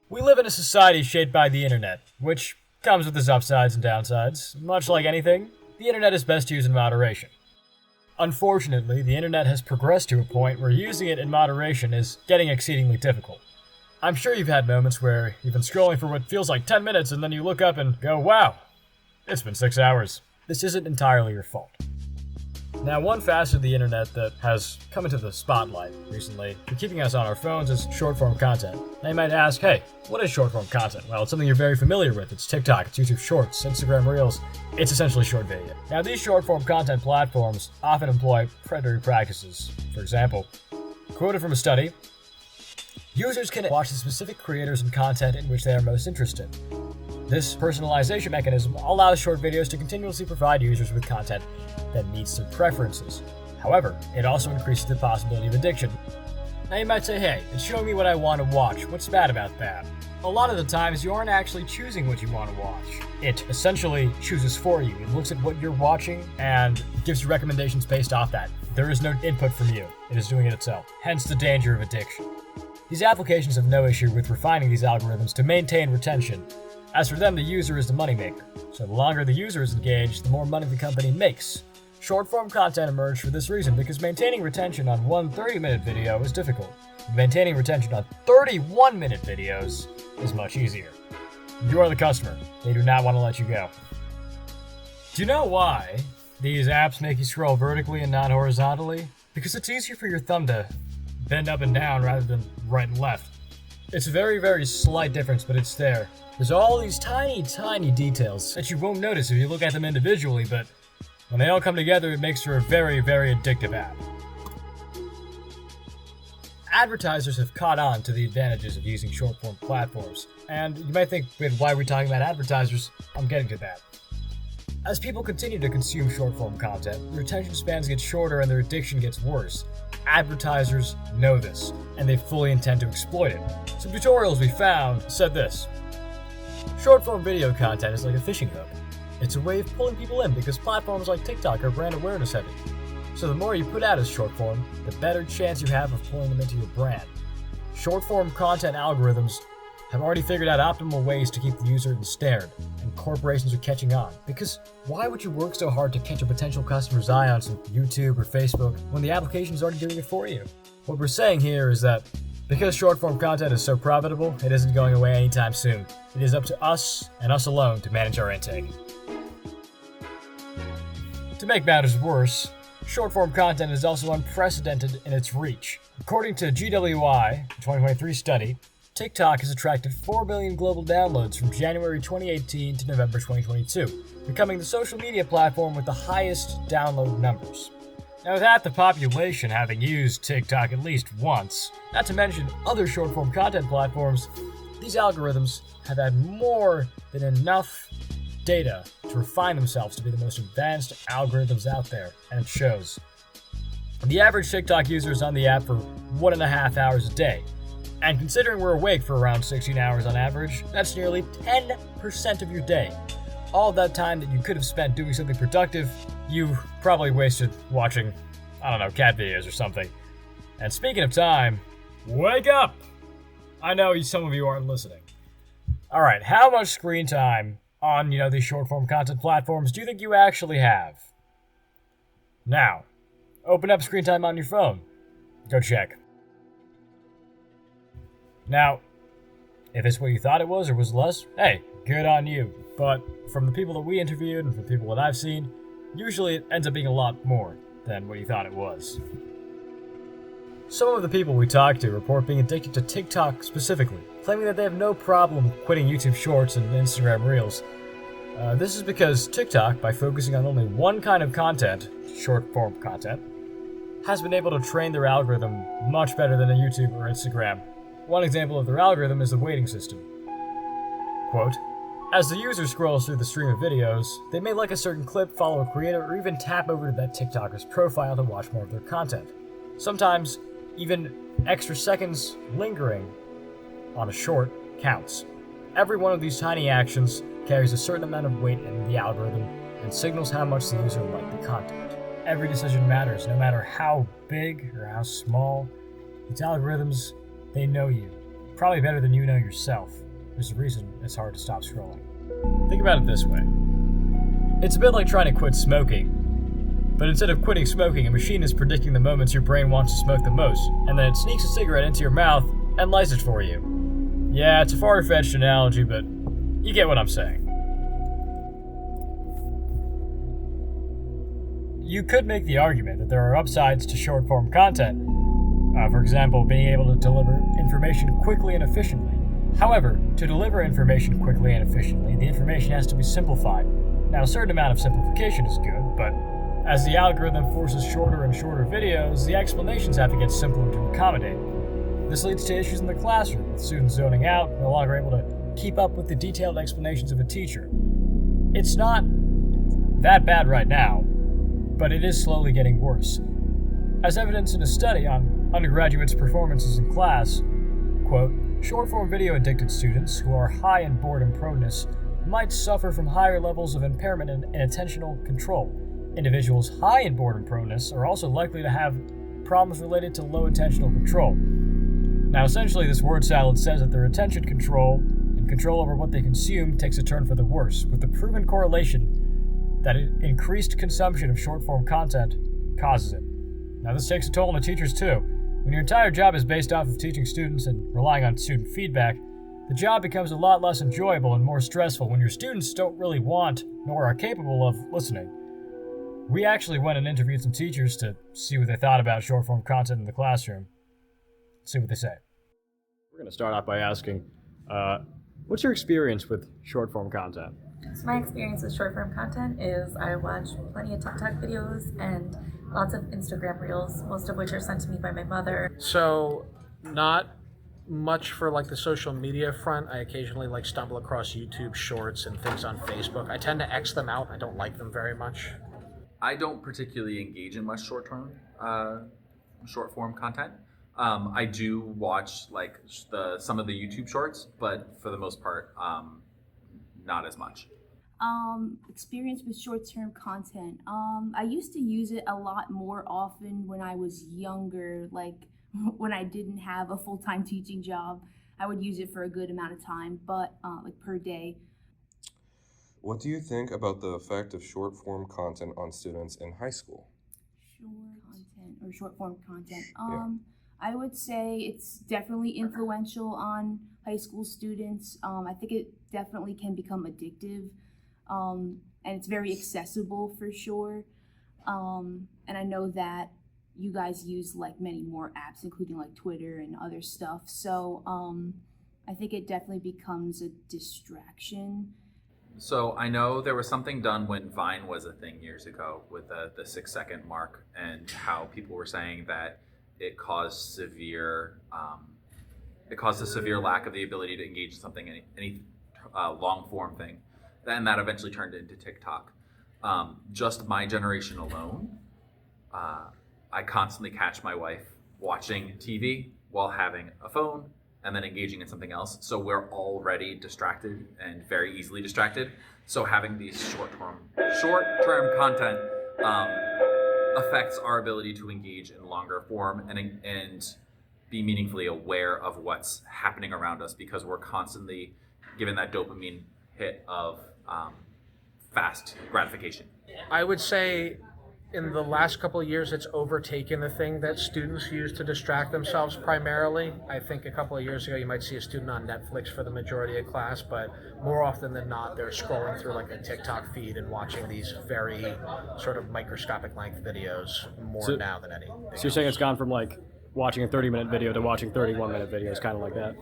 We live in a society shaped by the internet, which comes with its upsides and downsides. Much like anything, the internet is best used in moderation. Unfortunately, the internet has progressed to a point where using it in moderation is getting exceedingly difficult. I'm sure you've had moments where you've been scrolling for what feels like 10 minutes and then you look up and go, wow, it's been 6 hours. This isn't entirely your fault. Now, one facet of the internet that has come into the spotlight recently for keeping us on our phones is short-form content. Now you might ask, hey, what is short-form content? Well, it's something you're very familiar with. It's TikTok, it's YouTube Shorts, Instagram Reels. It's essentially short video. Now, these short-form content platforms often employ predatory practices. For example, quoted from a study, users can watch the specific creators and content in which they are most interested. This personalization mechanism allows short videos to continuously provide users with content that meets their preferences. However, it also increases the possibility of addiction. Now you might say, hey, it's showing me what I want to watch. What's bad about that? A lot of the times you aren't actually choosing what you want to watch. It essentially chooses for you. It looks at what you're watching and gives you recommendations based off that. There is no input from you. It is doing it itself. Hence the danger of addiction. These applications have no issue with refining these algorithms to maintain retention. As for them, the user is the moneymaker. So the longer the user is engaged, the more money the company makes. Short-form content emerged for this reason because maintaining retention on one 30-minute video is difficult. Maintaining retention on 31-minute videos is much easier. You are the customer. They do not want to let you go. Do you know why these apps make you scroll vertically and not horizontally? Because it's easier for your thumb to bend up and down rather than right and left. It's a very, very slight difference, but it's there. There's all these tiny, tiny details that you won't notice if you look at them individually, but when they all come together, it makes for a very, very addictive app. Advertisers have caught on to the advantages of using short-form platforms. And you might think, wait, why are we talking about advertisers? I'm getting to that. As people continue to consume short-form content, their attention spans get shorter and their addiction gets worse. Advertisers know this, and they fully intend to exploit it. Some tutorials we found said this. Short-form video content is like a fishing hook. It's a way of pulling people in because platforms like TikTok are brand awareness heavy. So the more you put out as short-form, the better chance you have of pulling them into your brand. Short-form content algorithms have already figured out optimal ways to keep the user ensnared, and corporations are catching on. Because why would you work so hard to catch a potential customer's eye on some YouTube or Facebook when the application is already doing it for you? What we're saying here is that because short-form content is so profitable, it isn't going away anytime soon. It is up to us, and us alone, to manage our intake. To make matters worse, short-form content is also unprecedented in its reach. According to GWI, a 2023 study, TikTok has attracted 4 billion global downloads from January 2018 to November 2022, becoming the social media platform with the highest download numbers. Now, with half the population having used TikTok at least once, not to mention other short-form content platforms, these algorithms have had more than enough data to refine themselves to be the most advanced algorithms out there, and it shows. The average TikTok user is on the app for 1.5 hours a day, and considering we're awake for around 16 hours on average, that's nearly 10% of your day. All that time that you could have spent doing something productive, you probably wasted watching, cat videos or something. And speaking of time, wake up! I know some of you aren't listening. Alright, how much screen time on, these short-form content platforms do you think you actually have? Now, open up screen time on your phone. Go check. Now, if it's what you thought it was or was less, hey, good on you. But from the people that we interviewed and from the people that I've seen, usually it ends up being a lot more than what you thought it was. Some of the people we talked to report being addicted to TikTok specifically, claiming that they have no problem quitting YouTube Shorts and Instagram Reels. This is because TikTok, by focusing on only one kind of content, short-form content, has been able to train their algorithm much better than a YouTube or Instagram. One example of their algorithm is the weighting system. Quote, as the user scrolls through the stream of videos, they may like a certain clip, follow a creator, or even tap over to that TikToker's profile to watch more of their content. Sometimes, even extra seconds lingering on a short counts. Every one of these tiny actions carries a certain amount of weight in the algorithm and signals how much the user liked the content. Every decision matters, no matter how big or how small. These algorithms, they know you. probably better than you know yourself. There's a reason it's hard to stop scrolling. Think about it this way. It's a bit like trying to quit smoking, but instead of quitting smoking, a machine is predicting the moments your brain wants to smoke the most, and then it sneaks a cigarette into your mouth and lights it for you. Yeah, it's a far-fetched analogy, but you get what I'm saying. You could make the argument that there are upsides to short-form content. For example, being able to deliver information quickly and efficiently. However, to deliver information quickly and efficiently, the information has to be simplified. Now, a certain amount of simplification is good, but as the algorithm forces shorter and shorter videos, the explanations have to get simpler to accommodate. This leads to issues in the classroom, with students zoning out, no longer able to keep up with the detailed explanations of a teacher. It's not that bad right now, but it is slowly getting worse. As evidenced in a study on undergraduates' performances in class, quote, short-form video addicted students who are high in boredom proneness might suffer from higher levels of impairment in attentional control. Individuals high in boredom proneness are also likely to have problems related to low attentional control. Now, essentially, this word salad says that their attention control and control over what they consume takes a turn for the worse, with the proven correlation that increased consumption of short-form content causes it. Now, this takes a toll on the teachers too. When your entire job is based off of teaching students and relying on student feedback, the job becomes a lot less enjoyable and more stressful when your students don't really want nor are capable of listening. We actually went and interviewed some teachers to see what they thought about short-form content in the classroom. Let's see what they say. We're going to start off by asking, what's your experience with short-form content? So my experience with short-form content is I watch plenty of TikTok videos and lots of Instagram reels, most of which are sent to me by my mother. So not much for like the social media front. I occasionally like stumble across YouTube shorts and things on Facebook. I tend to X them out. I don't like them very much. I don't particularly engage in much short form content. I do watch like some of the YouTube shorts, but for the most part, not as much. Experience with short-term content. I used to use it a lot more often when I was younger, like when I didn't have a full-time teaching job. I would use it for a good amount of time, but like per day. What do you think about the effect of short-form content on students in high school? Short-form content. I would say it's definitely influential on high school students. I think it definitely can become addictive. And it's very accessible for sure. And I know that you guys use like many more apps, including like Twitter and other stuff. So I think it definitely becomes a distraction. So I know there was something done when Vine was a thing years ago with the 6-second mark, and how people were saying that it caused a severe lack of the ability to engage in something, any long form thing. And that eventually turned into TikTok. Just my generation alone, I constantly catch my wife watching TV while having a phone and then engaging in something else. So we're already distracted and very easily distracted. So having these short-term content affects our ability to engage in longer form and be meaningfully aware of what's happening around us, because we're constantly given that dopamine hit of fast gratification. I would say in the last couple of years, it's overtaken the thing that students use to distract themselves primarily. I think a couple of years ago, you might see a student on Netflix for the majority of class, but more often than not, they're scrolling through like a TikTok feed and watching these very sort of microscopic length videos more now than anything. So you're saying it's gone from like watching a 30-minute video to watching 31-minute videos, kind of like that?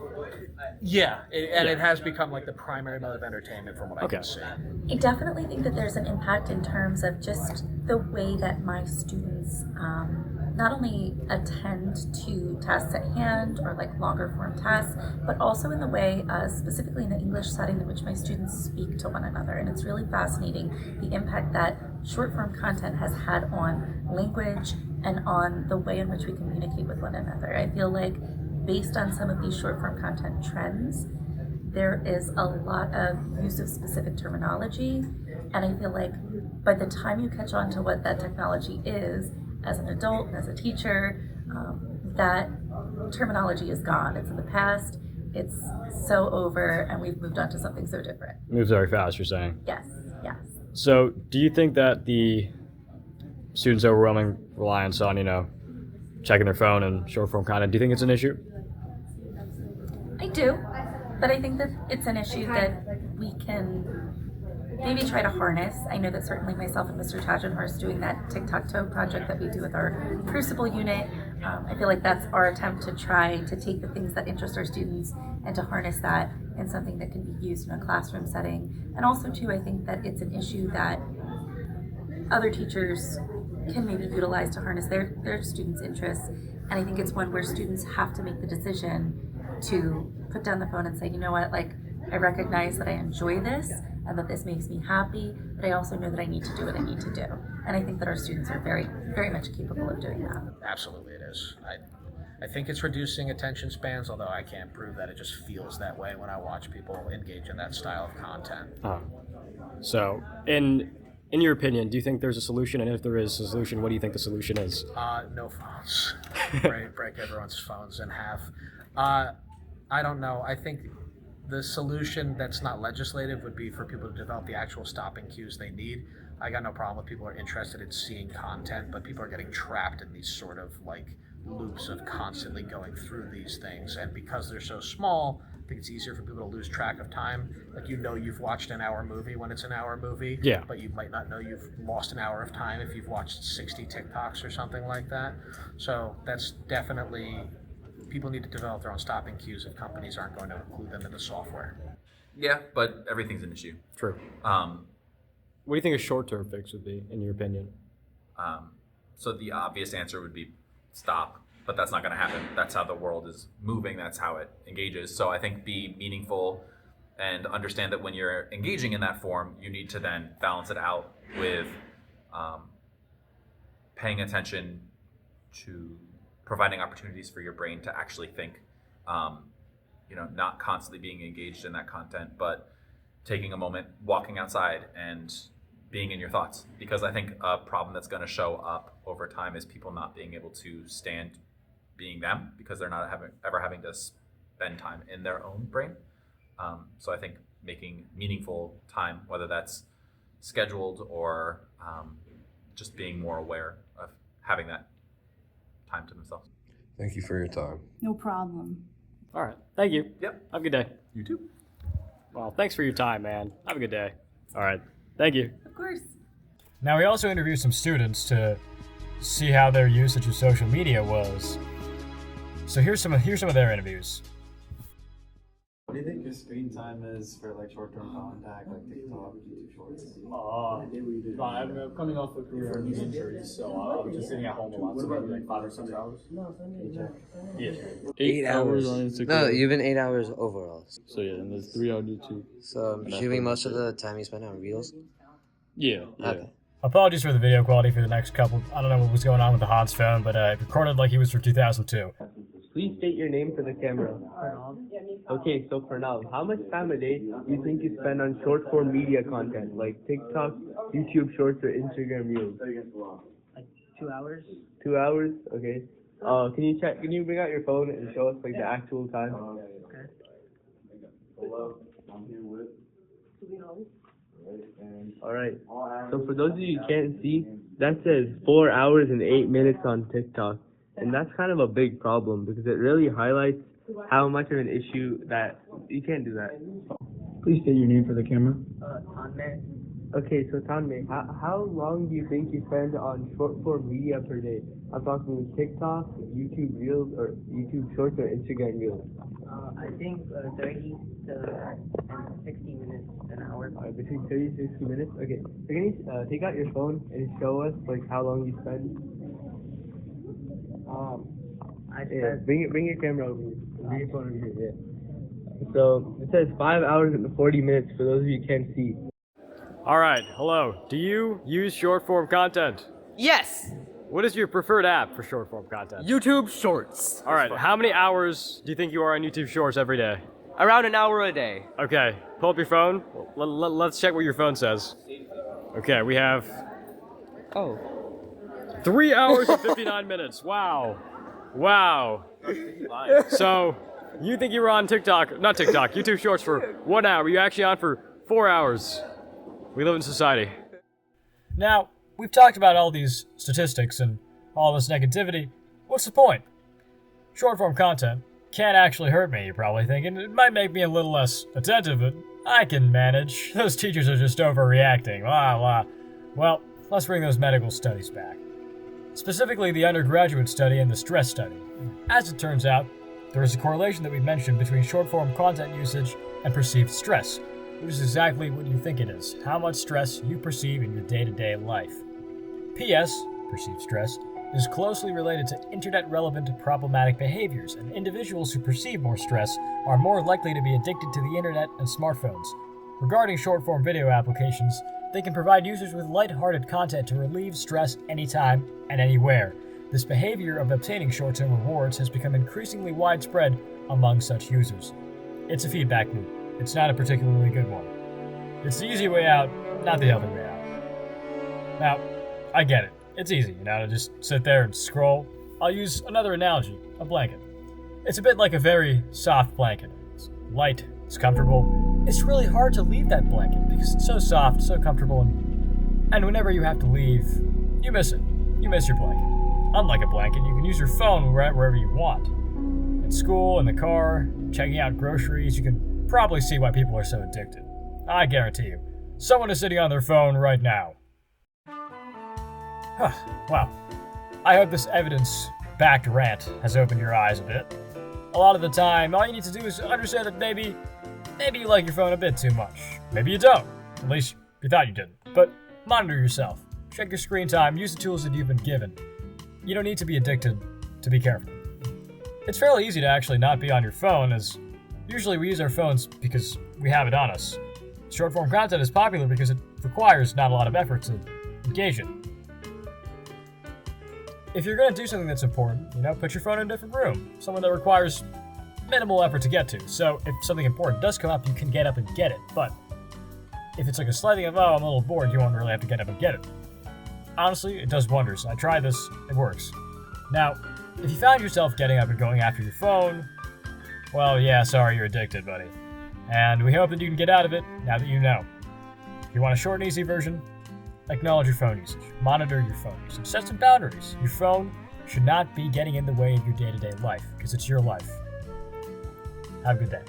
Yeah, it has become like the primary mode of entertainment from what I can see. I definitely think that there's an impact in terms of just the way that my students not only attend to tasks at hand or like longer form tasks, but also in the way, specifically in the English setting, in which my students speak to one another. And it's really fascinating the impact that short form content has had on language and on the way in which we communicate with one another. I feel like based on some of these short form content trends, there is a lot of use of specific terminology. And I feel like by the time you catch on to what that technology is, as an adult and as a teacher, that terminology is gone. It's in the past. it's so over and we've moved on to something so different. Moves very fast, you're saying. Yes, yes. So, do you think that the students' overwhelming reliance on, checking their phone and short form content, do you think it's an issue? I do, but I think that it's an issue that we can maybe try to harness. I know that certainly myself and Mr. Tagenhorst doing that tic-tac-toe project that we do with our Crucible unit, I feel like that's our attempt to try to take the things that interest our students and to harness that in something that can be used in a classroom setting. And also too, I think that it's an issue that other teachers can maybe utilize to harness their students' interests. And I think it's one where students have to make the decision to put down the phone and say, you know what, like, I recognize that I enjoy this and that this makes me happy, but I also know that I need to do what I need to do. And I think that our students are very, very much capable of doing that. Absolutely, it is. I think it's reducing attention spans, although I can't prove that. It just feels that way when I watch people engage in that style of content. So, in your opinion, do you think there's a solution? And if there is a solution, what do you think the solution is? No phones. break everyone's phones in half. I don't know. I think the solution that's not legislative would be for people to develop the actual stopping cues they need. I got no problem with people who are interested in seeing content, but people are getting trapped in these sort of like loops of constantly going through these things. And because they're so small, I think it's easier for people to lose track of time. Like, you've watched an hour movie when it's an hour movie, yeah, but you might not know you've lost an hour of time if you've watched 60 TikToks or something like that. So that's definitely, people need to develop their own stopping cues if companies aren't going to include them in the software. Yeah, but everything's an issue. True. What do you think a short-term fix would be, in your opinion? So the obvious answer would be stop, but that's not going to happen. That's how the world is moving. That's how it engages. So I think be meaningful and understand that when you're engaging in that form, you need to then balance it out with paying attention to providing opportunities for your brain to actually think, not constantly being engaged in that content, but taking a moment, walking outside and being in your thoughts. Because I think a problem that's going to show up over time is people not being able to stand being them because they're not ever having to spend time in their own brain. So I think making meaningful time, whether that's scheduled or just being more aware of having that time to themselves. Thank you for your time. No problem. All right. Thank you. Yep. Have a good day. You too. Well, thanks for your time, man. Have a good day. All right. Thank you. Of course. Now, we also interviewed some students to see how their usage of social media was. So here's some of their interviews. What do you think your screen time is for like short-term contact, like TikTok, YouTube Shorts? I'm coming off a career in injury, so I'm just sitting at home a lot. So maybe like 5 or 6 hours. Yeah. 8 hours on Instagram. No, even 8 hours overall. So yeah, and there's 3 on YouTube. So I'm assuming most of the time you spend on Reels? Yeah. Okay. Apologies for the video quality for the next couple. I don't know what was going on with the Hans phone, but it recorded like he was from 2002. Please state your name for the camera. Okay, so for now, how much time a day do you think you spend on short form media content like TikTok, YouTube Shorts, or Instagram Reels? Like 2 hours. 2 hours? Okay. Can you bring out your phone and show us like the actual time? Okay. Hello, I'm here with. Alright. So for those of you who can't see, that says 4 hours and 8 minutes on TikTok. And that's kind of a big problem because it really highlights how much of an issue that you can't do that. Please state your name for the camera. Tanmay. Okay, so Tanmay, how long do you think you spend on short form media per day? I'm talking with TikTok, YouTube Reels, or YouTube Shorts, or Instagram Reels. I think 30 to 60 minutes an hour. Alright, between 30 to 60 minutes? Okay, so can you take out your phone and show us like how long you spend? Bring your camera over here. Bring your phone over here, yeah. So it says 5 hours and 40 minutes for those of you who can't see. All right. Hello. Do you use short form content? Yes! What is your preferred app for short form content? YouTube Shorts. All right. How many hours do you think you are on YouTube Shorts every day? Around an hour a day. Okay. Pull up your phone. Let's check what your phone says. Okay. We have 3 hours and 59 minutes. Wow. So, You think you were on TikTok, not TikTok, YouTube Shorts for 1 hour. You're actually on for 4 hours. We live in society. Now, we've talked about all these statistics and all this negativity. What's the point? Short form content can't actually hurt me, you're probably thinking. It might make me a little less attentive, but I can manage. Those teachers are just overreacting. Blah, blah. Well, let's bring those medical studies back. Specifically, the undergraduate study and the stress study. As it turns out, there is a correlation that we mentioned between short-form content usage and perceived stress, which is exactly what you think it is, how much stress you perceive in your day-to-day life. P.S. Perceived stress is closely related to internet-relevant problematic behaviors, and individuals who perceive more stress are more likely to be addicted to the internet and smartphones. Regarding short-form video applications, they can provide users with light-hearted content to relieve stress anytime and anywhere. This behavior of obtaining short-term rewards has become increasingly widespread among such users. It's a feedback loop. It's not a particularly good one. It's the easy way out, not the healthy way out. Now, I get it. It's easy, to just sit there and scroll. I'll use another analogy, a blanket. It's a bit like a very soft blanket. It's light, it's comfortable. It's really hard to leave that blanket because it's so soft, so comfortable, and whenever you have to leave, you miss it. You miss your blanket. Unlike a blanket, you can use your phone wherever you want. At school, in the car, checking out groceries, you can probably see why people are so addicted. I guarantee you, someone is sitting on their phone right now. Wow. I hope this evidence-backed rant has opened your eyes a bit. A lot of the time, all you need to do is understand that maybe you like your phone a bit too much. Maybe you don't. At least you thought you didn't. But monitor yourself. Check your screen time. Use the tools that you've been given. You don't need to be addicted to be careful. It's fairly easy to actually not be on your phone, as usually we use our phones because we have it on us. Short-form content is popular because it requires not a lot of effort to engage it. If you're going to do something that's important, put your phone in a different room, somewhere that requires minimal effort to get to. So if something important does come up, you can get up and get it. But if it's like a slight thing of, I'm a little bored, you won't really have to get up and get it. Honestly, it does wonders. I tried this, it works. Now, if you found yourself getting up and going after your phone, well, yeah, sorry, you're addicted, buddy. And we hope that you can get out of it now that you know. If you want a short and easy version, acknowledge your phone usage. Monitor your phone usage. Set some boundaries. Your phone should not be getting in the way of your day-to-day life, because it's your life. Have a good day.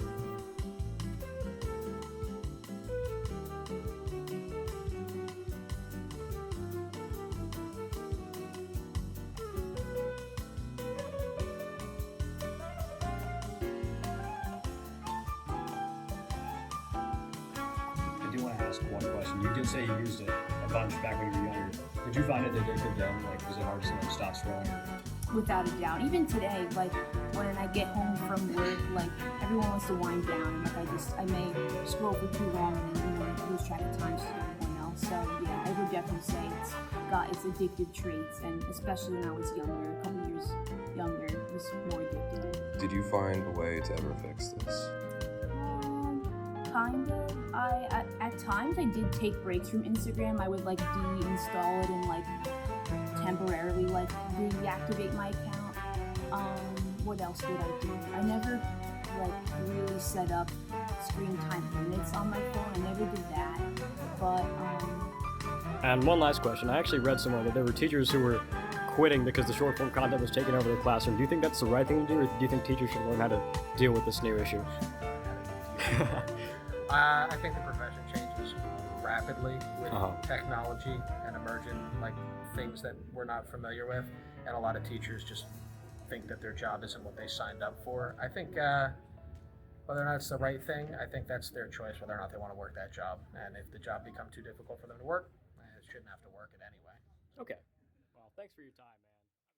I do want to ask one question. You did say you used it a bunch back when you were younger. Did you find it addictive then? Was it hard to stop scrolling? Without a doubt. Even today, when I get home from work, everyone wants to wind down, and I may scroll for too long and then lose track of time to everyone else. So yeah, I would definitely say it's got its addictive traits, and especially when I was younger, a couple years younger, it was more addictive. Did you find a way to ever fix this? Kind of. At times I did take breaks from Instagram. I would deinstall it and temporarily reactivate my account. What else did I do? I never really set up screen time limits on my phone. I never did that. But And one last question. I actually read somewhere that there were teachers who were quitting because the short form content was taking over the classroom. Do you think that's the right thing to do, or do you think teachers should learn how to deal with this new issue? I think the profession changes rapidly with technology and emergent things that we're not familiar with, and a lot of teachers just think that their job isn't what they signed up for. I think whether or not it's the right thing, I think that's their choice whether or not they want to work that job. And if the job becomes too difficult for them to work, it shouldn't have to work it anyway. Okay. Well, thanks for your time, man.